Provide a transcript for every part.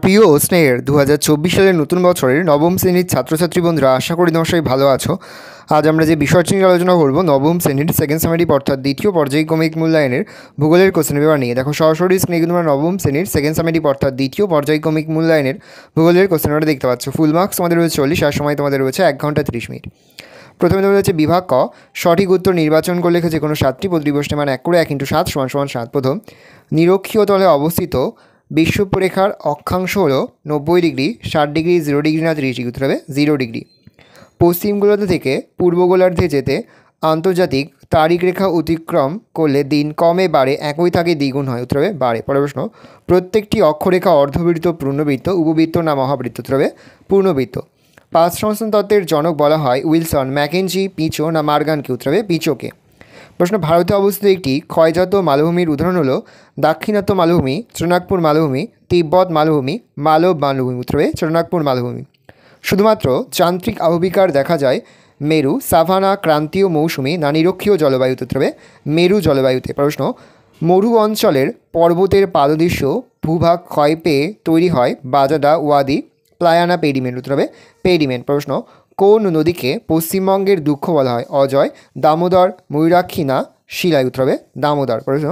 প্রিয় ও স্নেহের 2024 সালের নতুন বছরের নবম শ্রেণীর ছাত্রছাত্রী বন্ধুরা, আশা করি তোমরা সবাই ভালো আছো। আজ আমরা যে বিষয়টি নিয়ে আলোচনা করব, নবম শ্রেণীর সেকেন্ড সেমেটিভ অর্থাৎ দ্বিতীয় পর্যায়ক্রমিক মূল্যায়নের ভূগোলের কোশ্চেন পেপার নিয়ে। দেখো সরাসরি স্ক্রিনে কিন্তু আমরা নবম শ্রেণীর সেকেন্ড সেমেটিভ অর্থাৎ দ্বিতীয় পর্যায়ক্রমিক মূল্যায়নের ভূগোলের কোশ্চেন পেপারটা দেখতে পাচ্ছ। ফুল মার্কস তোমাদের রয়েছে 40, আর সময় তোমাদের রয়েছে 1 ঘন্টা 30 মিনিট। প্রথমে তোমাদের হচ্ছে বিভাগ ক, সঠিক উত্তর নির্বাচন করে লিখে যে কোনো 7টি প্রতিবর্ষে মান 1 করে 1 × 7 = 7। প্রথম, নিরক্ষীয় তলে অবস্থিত বিশ্বরেখার অক্ষাংশ হল 90 ডিগ্রি, 60 ডিগ্রি, 0 ডিগ্রি না 30 ডিগ্রি। উত্তর হবে 0 ডিগ্রি। পশ্চিম গোলার্ধ থেকে পূর্ব গোলার্ধে যেতে আন্তর্জাতিক তারিখ রেখা অতিক্রম করলে দিন কমে বাড়ে, একই থাকে দ্বিগুণ হয়। উত্তর হবে বাড়ে। পরের প্রশ্ন, প্রত্যেকটি অক্ষরেখা অর্ধবৃত্ত, পূর্ণবৃত্ত, উপবৃত্ত না মহাবৃত্ত? উত্তর হবে পূর্ণবৃত্ত। পাঁচ সংস্থান তত্ত্বের জনক বলা হয় উইলসন, ম্যাকেঞ্জি, পিচো না মার্গানকে? উত্তর হবে পিচোকে। প্রশ্ন, ভারতে অবস্থিত একটি ক্ষয়জাত মালভূমির উদাহরণ হলো দাক্ষিণাত্য মালভূমি, চট্টনাগপুর মালভূমি, তিব্বত মালভূমি, মালব মালভূমি। উত্তর হবে চট্টনাগপুর মালভূমি। শুধুমাত্র যান্ত্রিক আবহবিকার দেখা যায় মেরু, সাভানা, ক্রান্তীয় মৌসুমি না নিরক্ষীয় জলবায়ুতে? উত্তর হবে মেরু জলবায়ুতে। প্রশ্ন, মরু অঞ্চলের পর্বতের পাদদৃশ্য ভূভাগ ক্ষয় পেয়ে তৈরি হয় বাজাদা, ওয়াদি, প্লায়ানা, পেডিমেন্ট? উত্তর হবে পেডিমেন্ট। প্রশ্ন, কোন নদীকে পশ্চিমবঙ্গের দুঃখ বলা হয়? অজয়, দামোদর, ময়ূরাক্ষী না শিলাই? উত্তর হবে দামোদর। প্রশ্ন,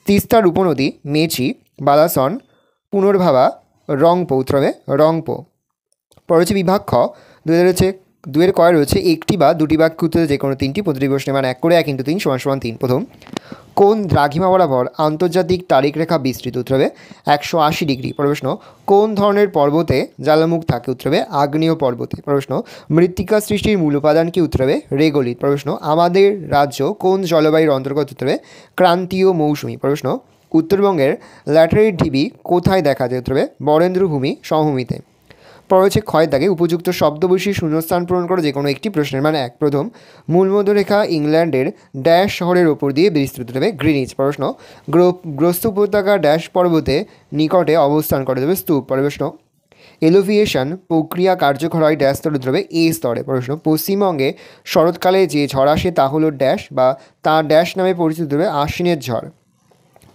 তিস্তার উপনদী মেচি, বালাসন, পুনর্ভাবা, রংপো? উত্তর হবে রংপো। পরে হচ্ছে বিভাগ খ, 2 কয় রয়েছে একটি বা দুটি বাক্য উত্তরে যে কোনো 3টি প্রতিটি প্রশ্নের মান 1 করে 1 × 3 = 3। প্রথম, কোন দ্রাঘিমা বরাবর আন্তর্জাতিক তারিখ রেখা বিস্তৃত? উত্তর হবে 180 ডিগ্রি। প্রশ্ন, কোন ধরনের পর্বতে জ্বালামুখ থাকে? উত্তর হবে আগ্নেয় পর্বতে। প্রশ্ন, মৃত্তিকা সৃষ্টির মূল উপাদান কি? উত্তর হবে রেগোলিথ। প্রশ্ন, আমাদের রাজ্য কোন জলবায়ুর অন্তর্গত? উত্তর হবে ক্রান্তীয় মৌসুমি। প্রশ্ন, উত্তরবঙ্গের ল্যাটেরাইট ঢিবি কোথায় দেখা যায়? উত্তর হবে বরেন্দ্রভূমি সমভূমিতে। পরে হচ্ছে ক্ষয় দাগে উপযুক্ত শব্দ বসিয়ে শূন্যস্থান পূরণ করে যে কোনো একটি প্রশ্নের মান 1। প্রথম, মূলমধ্যরেখা ইংল্যান্ডের ড্যাশ শহরের ওপর দিয়ে বিস্তৃত হবে গ্রিনিচ। প্রশ্ন, গ্রস্ত উপত্যকা ড্যাশ পর্বতে নিকটে অবস্থান করে? দেবে স্তূপ। প্রশ্ন, এলোভিয়েশন প্রক্রিয়া কার্যকর হয় ড্যাশ স্তরে? উত্তর হবে এ স্তরে। প্রশ্ন, পশ্চিমবঙ্গে শরৎকালে যে ঝড় আসে তা হলো ড্যাশ বা তা ড্যাশ নামে পরিচিত? হবে আশ্বিনের ঝড়।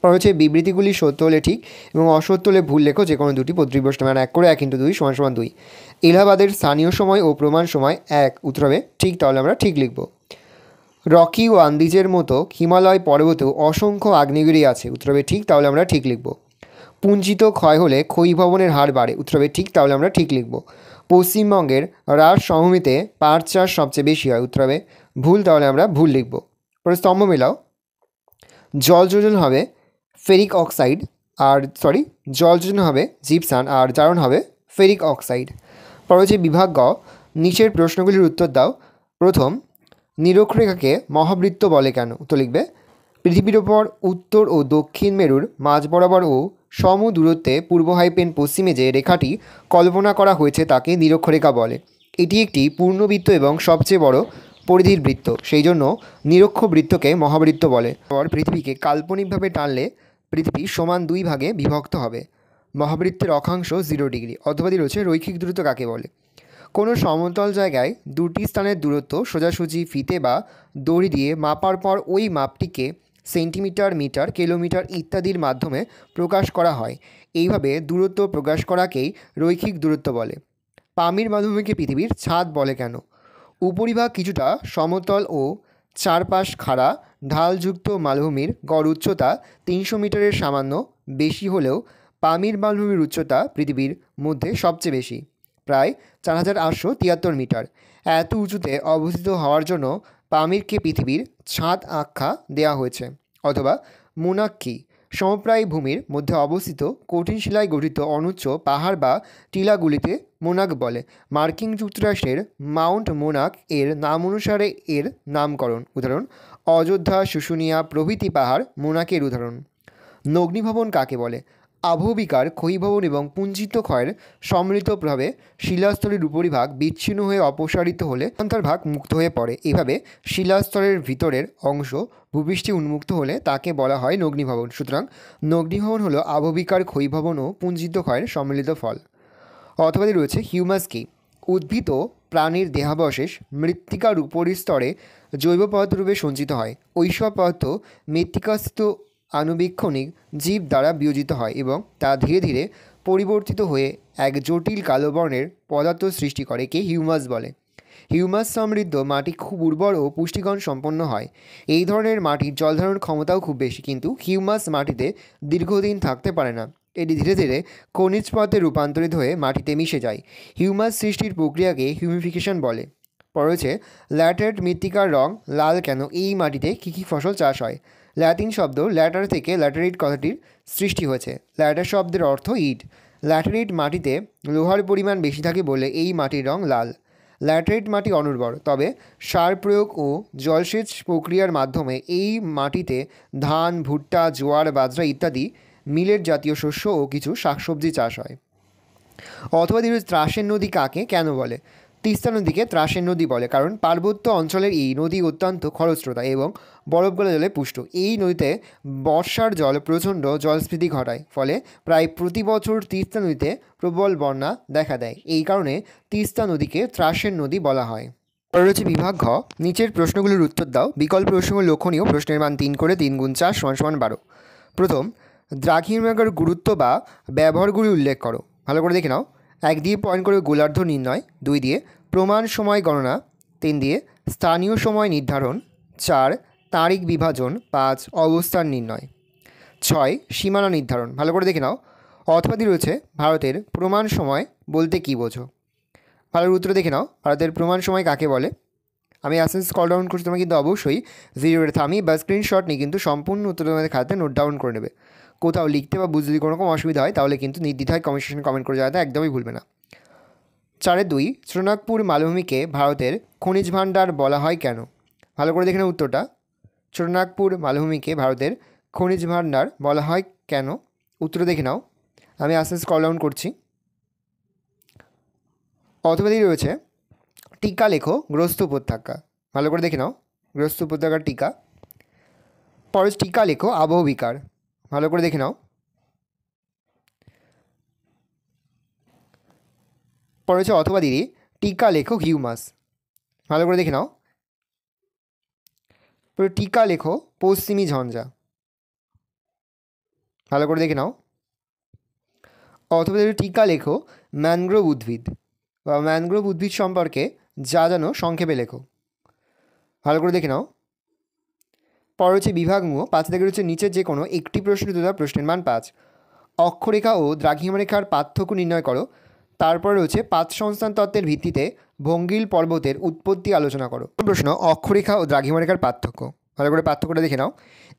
পর হচ্ছে বিবৃতিগুলি সত্য হলে ঠিক এবং অসত্য হলে ভুল লেখো যে কোনো দুটি প্রতিটি প্রশ্নের মান 1 করে 1 × 2 = 2। এলাহাবাদের স্থানীয় সময় ও প্রমাণ সময় 1। উত্তর হবে ঠিক, তাহলে আমরা ঠিক লিখব। রকি ও আন্দিজের মতো হিমালয় পর্বতেও অসংখ্য আগ্নেয়গিরি আছে? উত্তর হবে ঠিক, তাহলে আমরা ঠিক লিখব। পুঞ্জিত ক্ষয় হলে ক্ষয়ীভবনের হার বাড়ে? উত্তর হবে ঠিক, তাহলে আমরা ঠিক লিখব। পশ্চিমবঙ্গের রাজ সমভূমিতে পাট চাষ সবচেয়ে বেশি হয়? উত্তর হবে ভুল, তাহলে আমরা ভুল লিখব। পরে স্তম্ভ মেলাও, জল যোজন হবে ফেরিক অক্সাইড জল যোজন হবে জিপসান আর জারণ হবে ফেরিক অক্সাইড। পরে হচ্ছে বিভাগ গ, নিচের প্রশ্নগুলির উত্তর দাও। প্রথম, নিরক্ষরেখাকে মহাবৃত্ত বলে কেন? উত্তর লিখবে, পৃথিবীর ওপর উত্তর ও দক্ষিণ মেরুর মাঝ বরাবর ও সম দূরত্বে পূর্ব হাইপেন পশ্চিমে যে রেখাটি কল্পনা করা হয়েছে তাকে নিরক্ষরেখা বলে। এটি একটি পূর্ণবৃত্ত এবং সবচেয়ে বড় পরিধির বৃত্ত, সেই জন্য নিরক্ষ বৃত্তকে মহাবৃত্ত বলে। পৃথিবীকে কাল্পনিকভাবে টানলে পৃথিবী সমান 2 ভাগে বিভক্ত হবে। মহাবৃত্তের অক্ষাংশ 0 ডিগ্রি। অথবাদি রয়েছে রৈখিক দূরত্ব কাকে বলে? কোনো সমতল জায়গায় দুটি স্থানের দূরত্ব সোজাসুজি ফিতে বা দড়ি দিয়ে মাপার পর ওই মাপটিকে সেন্টিমিটার, মিটার, কিলোমিটার ইত্যাদির মাধ্যমে প্রকাশ করা হয়। এইভাবে দূরত্ব প্রকাশ করাকেই রৈখিক দূরত্ব বলে। পামির মালভূমিকে পৃথিবীর ছাদ বলে কেন? উপরিভাগ কিছুটা সমতল ও চারপাশ খাড়া ঢালযুক্ত মালভূমির গড় উচ্চতা 300 মিটারের সামান্য বেশি হলেও পামির মালভূমির উচ্চতা পৃথিবীর মধ্যে সবচেয়ে বেশি, প্রায় 4873 মিটার। এত উঁচুতে অবস্থিত হওয়ার জন্য পামিরকে পৃথিবীর ছাদ আখ্যা দেওয়া হয়েছে। অথবা মোনাক্কি, সমপ্রায় ভূমির মধ্যে অবস্থিত কঠিন শিলায় গঠিত অনুচ্চ পাহাড় বা টিলাগুলিতে মোনাক বলে। মার্কিন যুক্তরাষ্ট্রের মাউন্ট মোনাক এর নাম অনুসারে এর নামকরণ। উদাহরণ, অযোধ্যা, শুশুনিয়া প্রভৃতি পাহাড় মোনাকের উদাহরণ। নগ্নিভবন কাকে বলে? আবহবিকার ক্ষয়ীভবন এবং পুঞ্জিত ক্ষয়ের সম্মিলিত প্রভাবে শিলাস্তরের উপরিভাগ বিচ্ছিন্ন হয়ে অপসারিত হলে অন্তর্ভাগ মুক্ত হয়ে পড়ে। এভাবে শিলাস্তরের ভিতরের অংশ ভূপৃষ্ঠে উন্মুক্ত হলে তাকে বলা হয় নগ্নিভবন। সুতরাং নগ্নিভবন হলো আবহবিকার ক্ষয়ীভবন ও পুঞ্জিত ক্ষয়ের সম্মিলিত ফল। অথবাদি রয়েছে হিউমাস কি? উদ্ভিদ ও প্রাণীর দেহাবশেষ মৃত্তিকার উপরিস্তরে জৈব পদার্থরূপে সঞ্চিত হয়। ওইসব পদার্থ মৃত্তিকাস্থিত আণুবীক্ষণিক জীব দ্বারা বিয়োজিত হয় এবং তা ধীরে ধীরে পরিবর্তিত হয়ে এক জটিল কালো বর্ণের পদার্থ সৃষ্টি করে কে হিউমাস বলে। হিউমাস সমৃদ্ধ মাটি খুব উর্বর ও পুষ্টিগুণ সম্পন্ন হয়। এই ধরনের মাটির জল ধারণ ক্ষমতাও খুব বেশি, কিন্তু হিউমাস মাটিতে দীর্ঘদিন থাকতে পারে না। এটি ধীরে ধীরে খনিজ পদার্থে রূপান্তরিত হয়ে মাটিতে মিশে যায়। হিউমাস সৃষ্টির প্রক্রিয়াকে হিউমিফিকেশন বলে। পরে রয়েছে ল্যাটেরাইট মৃত্তিকার রং লাল কেন, এই মাটিতে কী কী ফসল চাষ হয়। ল্যাটিন শব্দ ল্যাটার থেকে ল্যাটেরাইট কথাটির সৃষ্টি হয়েছে। ল্যাটার শব্দের অর্থ ইট। ল্যাটেরাইট মাটিতে লোহার পরিমাণ বেশি থাকে বলে এই মাটির রং লাল। ল্যাটেরাইট মাটি অনুর্বর, তবে সার প্রয়োগ ও জলসেচ প্রক্রিয়ার মাধ্যমে এই মাটিতে ধান, ভুট্টা, জোয়ার, বাজরা ইত্যাদি মিলেট জাতীয় শস্য ও কিছু শাকসবজি চাষ হয়। অথবা ত্রাসের নদী কাকে কেন বলে। তিস্তা নদীকে ত্রাসের নদী বলে কারণ পার্বত্য অঞ্চলের এই নদী অত্যন্ত খরস্রোতা এবং বরফ গলা জলে পুষ্ট। এই নদীতে বর্ষার জল প্রচণ্ড জলস্ফীতি ঘটায়, ফলে প্রায় প্রতি বছর তিস্তা নদীতে প্রবল বন্যা দেখা দেয়। এই কারণে তিস্তা নদীকে ত্রাসের নদী বলা হয়। পরে রয়েছে বিভাগ ঘ। নিচের প্রশ্নগুলোর উত্তর দাও। বিকল্প প্রশ্নগুলো লক্ষণীয়। প্রশ্নের মান 3 করে, 3 গুণ 4 = 12। প্রথম, দ্রাঘিমার গুরুত্ব বা ব্যবহারগুলি উল্লেখ করো। ভালো করে দেখে নাও। 1 দিয়ে পয়েন্ট করে গোলার্ধ নির্ণয়, 2 দিয়ে প্রমাণ সময় গণনা, 3 দিয়ে স্থানীয় সময় নির্ধারণ, 4 তারিখ বিভাজন, 5 অবস্থান নির্ণয়, 6 সীমানা নির্ধারণ। ভালো করে দেখে নাও। অথবা রয়েছে ভারতের প্রমাণ সময় বলতে কী বোঝো। ভালো উত্তর দেখে নাও। ভারতের প্রমাণ সময় কাকে বলে। আমি আস্তে স্ক্রল ডাউন করছি, তোমরা কিন্তু অবশ্যই ভিডিওটা থামিয়ে বা স্ক্রিনশট নিয়ে কিন্তু সম্পূর্ণ উত্তর তোমাদের খাতাতে নোট ডাউন করে নেবে। কোথাও লিখতে বা বুঝতে যদি কোনো রকম অসুবিধা হয় তাহলে কিন্তু নির্দ্বিধায় কমেন্ট সেকশনে কমেন্ট করে যাওয়াটা একদমই ভুলবে না। 4-2 শ্রীনাগপুর মালভূমিকে ভারতের খনিজ ভাণ্ডার বলা হয় কেন। ভালো করে দেখে নাও উত্তরটা। শ্রীনাগপুর মালভূমিকে ভারতের খনিজ ভাণ্ডার বলা হয় কেন, উত্তর দেখে নাও। আমি আস্তে স্ক্রল ডাউন করছি। অথবা রয়েছে টিকা লেখো গ্রস্ত উপত্যকা। ভালো করে দেখে নাও। গ্রস্ত উপত্যকার টিকা। পরে টিকা লেখো আবহবিকার। ভালো করে দেখে নাও। পরে হচ্ছে অথবা দিদি টিকা লেখো হিউমাস। ভালো করে দেখে নাও। পরে টিকা লেখো পশ্চিমী ঝঞ্ঝা। ভালো করে দেখে নাও। অথবা দিদি টিকা লেখো ম্যানগ্রোভ উদ্ভিদ বা ম্যানগ্রোভ উদ্ভিদ সম্পর্কে যা জানো সংক্ষেপে লেখো। ভালো করে দেখে নাও। পরে হচ্ছে বিভাগমূহ 5 থেকে হচ্ছে নিচের যে কোনো একটি প্রশ্নের উত্তর দাও। প্রশ্নের মান 5। অক্ষরেখা ও দ্রাঘিমারেখার পার্থক্য নির্ণয় করো। তারপরে রয়েছে পাঁচ সংস্থান তত্ত্বের ভিত্তিতে ভঙ্গিল পর্বতের উৎপত্তি আলোচনা করো। প্রশ্ন, অক্ষরেখা ও দ্রাঘিমারেখার পার্থক্য। ভালো করে পার্থক্যটা দেখে নাও।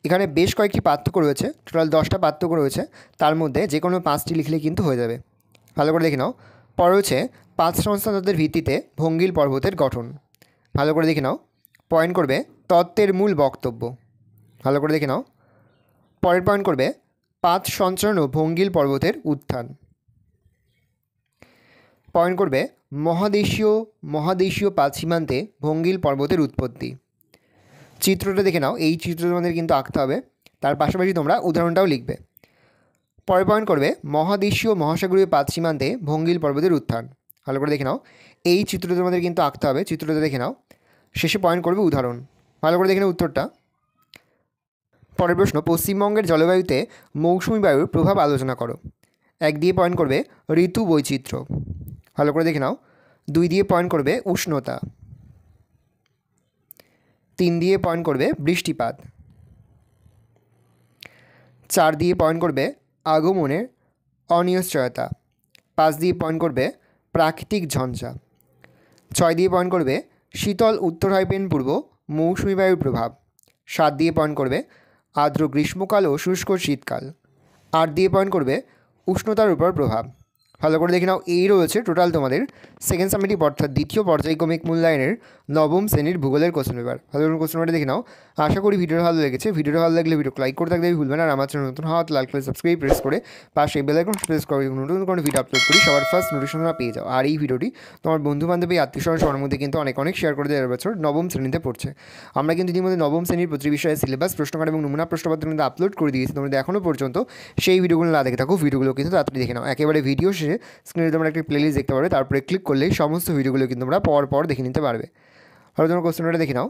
এখানে বেশ কয়েকটি পার্থক্য রয়েছে, টোটাল 10টা পার্থক্য রয়েছে, তার মধ্যে যে কোনো 5টি লিখলে কিন্তু হয়ে যাবে। ভালো করে দেখে নাও। পরে হচ্ছে পাঁচ সংস্থান তত্ত্বের ভিত্তিতে ভঙ্গিল পর্বতের গঠন। ভালো করে দেখে নাও। পয়েন্ট করবে তত্ত্বের মূল বক্তব্য। ভালো করে দেখে নাও। পরের পয়েন্ট করবে পাঁচ সঞ্চরণ ও ভঙ্গিল পর্বতের উত্থান। পয়েন্ট করবে মহাদেশীয় পাঁচ সীমান্তে ভঙ্গিল পর্বতের উৎপত্তি। চিত্রটা দেখে নাও। এই চিত্র তোমাদের কিন্তু আঁকতে হবে, তার পাশাপাশি তোমরা উদাহরণটাও লিখবে। পরের পয়েন্ট করবে মহাদেশীয় মহাসাগরীয় পাঁচ সীমান্তে ভঙ্গিল পর্বতের উত্থান। ভালো করে দেখে নাও। এই চিত্রটা তোমাদের কিন্তু আঁকতে হবে, চিত্রটা দেখে নাও। শেষে পয়েন্ট করবে উদাহরণ। ভালো করে দেখে নাও উত্তরটা। পরের প্রশ্ন, পশ্চিমবঙ্গের জলবায়ুতে মৌসুমি বায়ুর প্রভাব আলোচনা করো। 1 দিয়ে পয়েন্ট করবে ঋতু বৈচিত্র্য। ভালো করে দেখে নাও। 2 দিয়ে পয়েন্ট করবে উষ্ণতা। 3 দিয়ে পয়েন্ট করবে বৃষ্টিপাত। 4 দিয়ে পয়েন্ট করবে আগমনের অনিশ্চয়তা। 5 দিয়ে পয়েন্ট করবে প্রাকৃতিক ঝঞ্ঝা। 6 দিয়ে পয়েন্ট করবে শীতল উত্তর হাইপেন পূর্ব মৌসুমি বায়ুর প্রভাব। 7 দিয়ে পয়েন্ট করবে আর্দ্র গ্রীষ্মকাল ও শুষ্ক শীতকাল। 8 দিয়ে পয়েন্ট করবে উষ্ণতার উপর প্রভাব। ভালো করে দেখে নাও। এই রয়েছে টোটাল তোমাদের সেকেন্ড সামেটিভ অর্থাৎ দ্বিতীয় পর্যায়ক্রমিক মূল্যায়নের নবম শ্রেণীর ভূগোলের কোশ্চেন পেপার। ভালো করে কোশ্চেন পেপারটা দেখে নাও। আশা করি ভিডিওটা ভালো লেগেছে। ভিডিওটা ভালো লাগলে ভিডিও লাইক করে থাকলে ভুলবেন, আর আমার চ্যানেল নতুন হওয়া লাইক করে সাবস্ক্রাইব প্রেস করে পাশে বেল আইকন প্রেস করে নতুন কোনো ভিডিও আপলোড করি সবার ফার্স্ট নোটিফিকেশন পেয়ে যাও। আর এই ভিডিওটি তোমার বন্ধু বান্ধব আত্মীয়স্বজন সবার মধ্যে কিন্তু অনেক শেয়ার করে দেওয়ার বছর নবম শ্রেণীতে পড়ছে। আমরা কিন্তু ইতিমধ্যে নবম শ্রেণীর প্রতি বিষয়ে সিলেবাস, প্রশ্নকার এবং নমুনা প্রশ্নপত্র কিন্তু আপলোড করে দিয়েছি। তোমরা এখনও পর্যন্ত সেই ভিডিওগুলো না দেখে থাকো, ভিডিওগুলো কিন্তু তাড়াতাড়ি দেখে নাও। একেবারে ভিডিও শেষে স্ক্রিনে তোমরা একটা প্লেলিস্ট দেখতে পারবে, তারপরে ক্লিক করলেই সমস্ত ভিডিওগুলো কিন্তু তোমরা পর দেখে নিতে পারবে। আর তোমার কোশ্চেনটা দেখে নাও।